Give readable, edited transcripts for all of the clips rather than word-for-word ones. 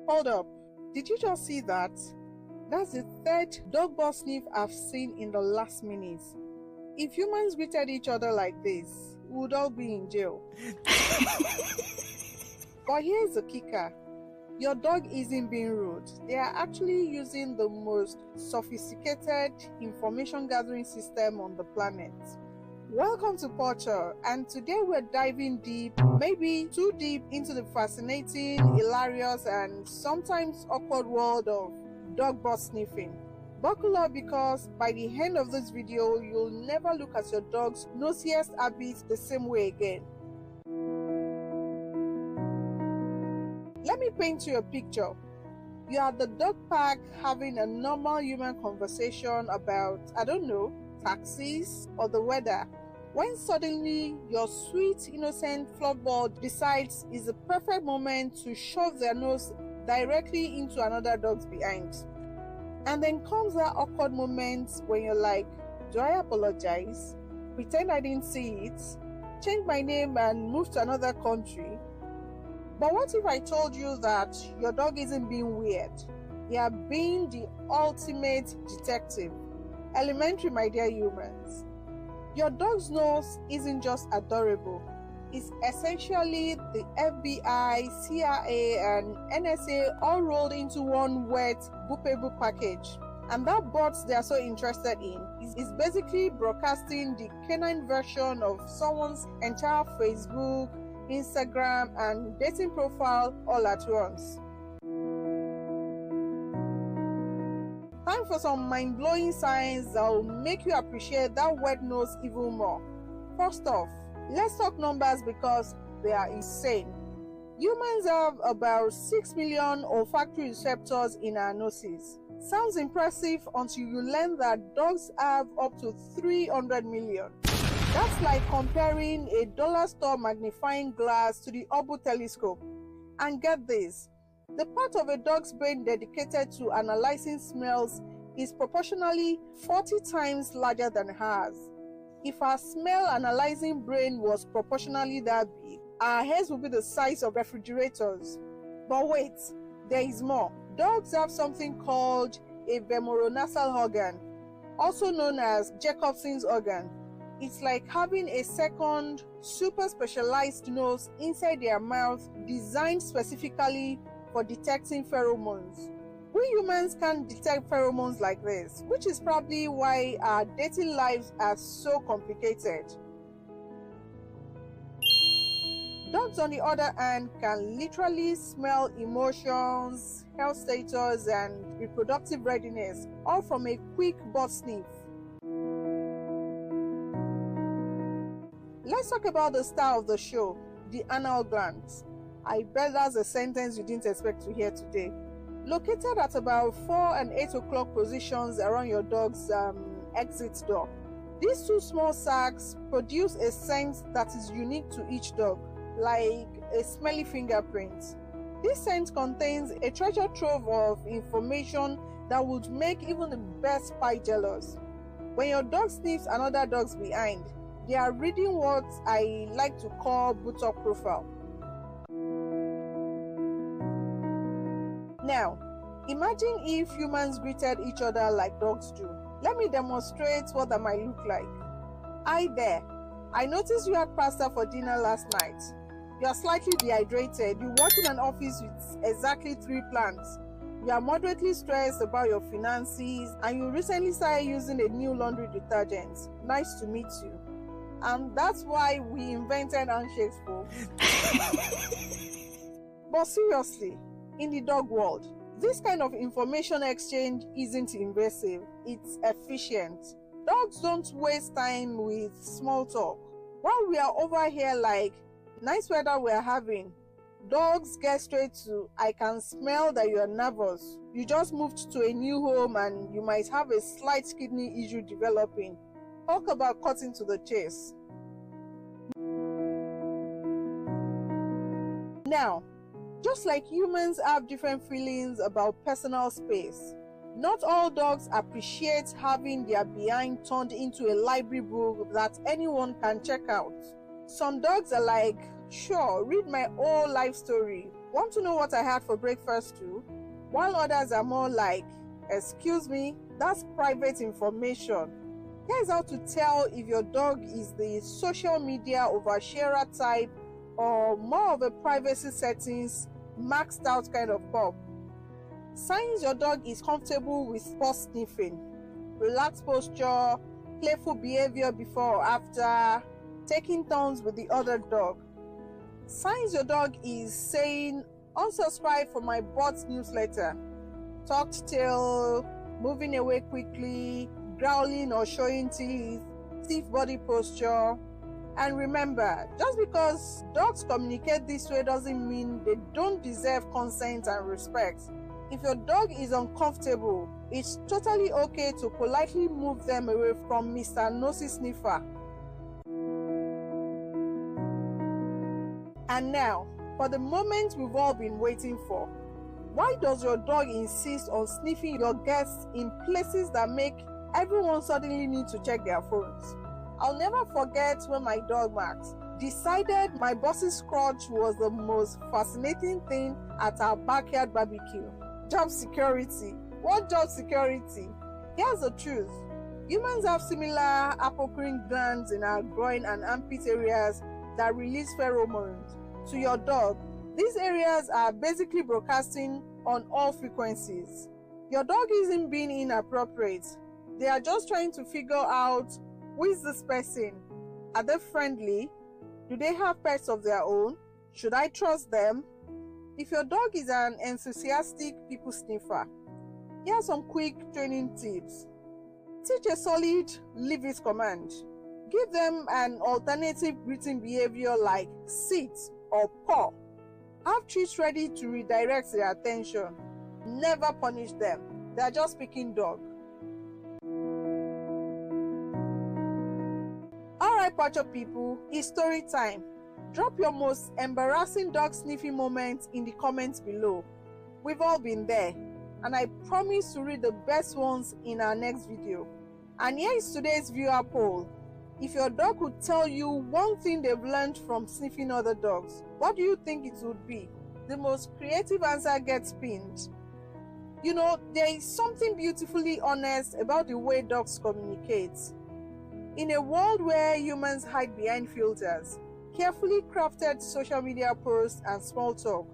Hold up, did you just see that? That's the third dog ball sniff I've seen in the last minute. If humans greeted each other like this, we would all be in jail. But here's the kicker. Your dog isn't being rude. They are actually using the most sophisticated information gathering system on the planet. Welcome to PAWture, and today we're diving deep, maybe too deep, into the fascinating, hilarious, and sometimes awkward world of dog ball sniffing. Buckle up, because by the end of this video, you'll never look at your dog's nosiest habits the same way again. Let me paint you a picture. You are at the dog park having a normal human conversation about, I don't know, taxis or the weather, when suddenly your sweet, innocent fluffball decides it's the perfect moment to shove their nose directly into another dog's behind. And then comes that awkward moment when you're like, do I apologize? Pretend I didn't see it? Change my name and move to another country? But what if I told you that your dog isn't being weird? They are being the ultimate detective. Elementary, my dear humans. Your dog's nose isn't just adorable. It's essentially the FBI, CIA, and NSA all rolled into one wet, boopable package. And that bot they are so interested in is basically broadcasting the canine version of someone's entire Facebook, Instagram, and dating profile all at once. Time for some mind-blowing science that will make you appreciate that wet nose even more. First off, let's talk numbers because they are insane. Humans have about 6 million olfactory receptors in our noses. Sounds impressive until you learn that dogs have up to 300 million. That's like comparing a dollar store magnifying glass to the Hubble telescope. And get this, the part of a dog's brain dedicated to analyzing smells is proportionally 40 times larger than ours. If our smell analyzing brain was proportionally that big, our heads would be the size of refrigerators. But wait, there is more. Dogs have something called a vemoronasal organ, also known as Jacobson's organ. It's like having a second, super specialized nose inside their mouth designed specifically for detecting pheromones. We humans can't detect pheromones like this, which is probably why our dating lives are so complicated. Dogs, on the other hand, can literally smell emotions, health status, and reproductive readiness, all from a quick butt sniff. Let's talk about the star of the show, the anal glands. I bet that's a sentence you didn't expect to hear today. Located at about 4 and 8 o'clock positions around your dog's exit door. These two small sacs produce a scent that is unique to each dog, like a smelly fingerprint. This scent contains a treasure trove of information that would make even the best spy jealous. When your dog sniffs another dog's behind, they are reading what I like to call boot-up profile. Now, imagine if humans greeted each other like dogs do. Let me demonstrate what that might look like. Hi there. I noticed you had pasta for dinner last night. You are slightly dehydrated. You work in an office with exactly 3 plants. You are moderately stressed about your finances, and you recently started using a new laundry detergent. Nice to meet you. And that's why we invented handshakes, folks. But seriously, in the dog world, this kind of information exchange isn't invasive, it's efficient. Dogs don't waste time with small talk. While we are over here like, nice weather we're having, dogs get straight to, I can smell that you're nervous. You just moved to a new home and you might have a slight kidney issue developing. Talk about cutting to the chase. Now, just like humans have different feelings about personal space, not all dogs appreciate having their behind turned into a library book that anyone can check out. Some dogs are like, sure, read my whole life story. Want to know what I had for breakfast too? While others are more like, excuse me, that's private information. Here's how to tell if your dog is the social media oversharer type or more of a privacy settings maxed out kind of pup. Signs your dog is comfortable with paw sniffing, relaxed posture, playful behavior before or after, taking turns with the other dog. Signs your dog is saying, unsubscribe from my bot's newsletter, tucked tail, moving away quickly, growling or showing teeth, stiff body posture. And remember, just because dogs communicate this way doesn't mean they don't deserve consent and respect. If your dog is uncomfortable, it's totally okay to politely move them away from Mr. Nosy Sniffer. And now, for the moment we've all been waiting for. Why does your dog insist on sniffing your guests in places that make everyone suddenly need to check their phones? I'll never forget when my dog Max decided my boss's crotch was the most fascinating thing at our backyard barbecue. Job security. What job security? Here's the truth. Humans have similar apocrine glands in our groin and armpit areas that release pheromones. To your dog, these areas are basically broadcasting on all frequencies. Your dog isn't being inappropriate. They are just trying to figure out, who is this person? Are they friendly? Do they have pets of their own? Should I trust them? If your dog is an enthusiastic people sniffer, here are some quick training tips. Teach a solid leave it command. Give them an alternative greeting behavior like sit or paw. Have treats ready to redirect their attention. Never punish them. They are just picking dog. Alright, PAWture people, it's story time. Drop your most embarrassing dog sniffing moments in the comments below. We've all been there, and I promise to read the best ones in our next video. And here is today's viewer poll. If your dog could tell you one thing they've learned from sniffing other dogs, what do you think it would be? The most creative answer gets pinned. You know, there is something beautifully honest about the way dogs communicate. In a world where humans hide behind filters, carefully crafted social media posts and small talk,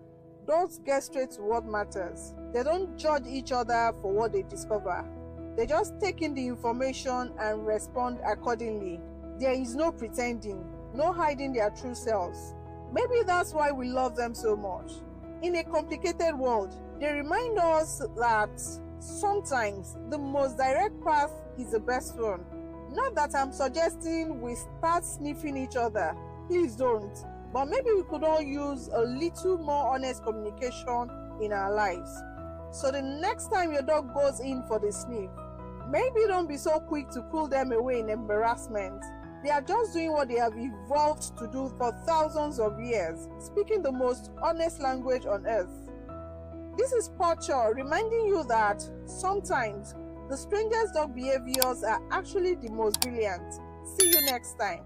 dogs get straight to what matters. They don't judge each other for what they discover. They just take in the information and respond accordingly. There is no pretending, no hiding their true selves. Maybe that's why we love them so much. In a complicated world, they remind us that sometimes the most direct path is the best one. Not that I'm suggesting we start sniffing each other. Please don't. But maybe we could all use a little more honest communication in our lives. So the next time your dog goes in for the sniff, maybe don't be so quick to pull them away in embarrassment. They are just doing what they have evolved to do for thousands of years, speaking the most honest language on earth. This is PAWture reminding you that sometimes the strangest dog behaviors are actually the most brilliant. See you next time.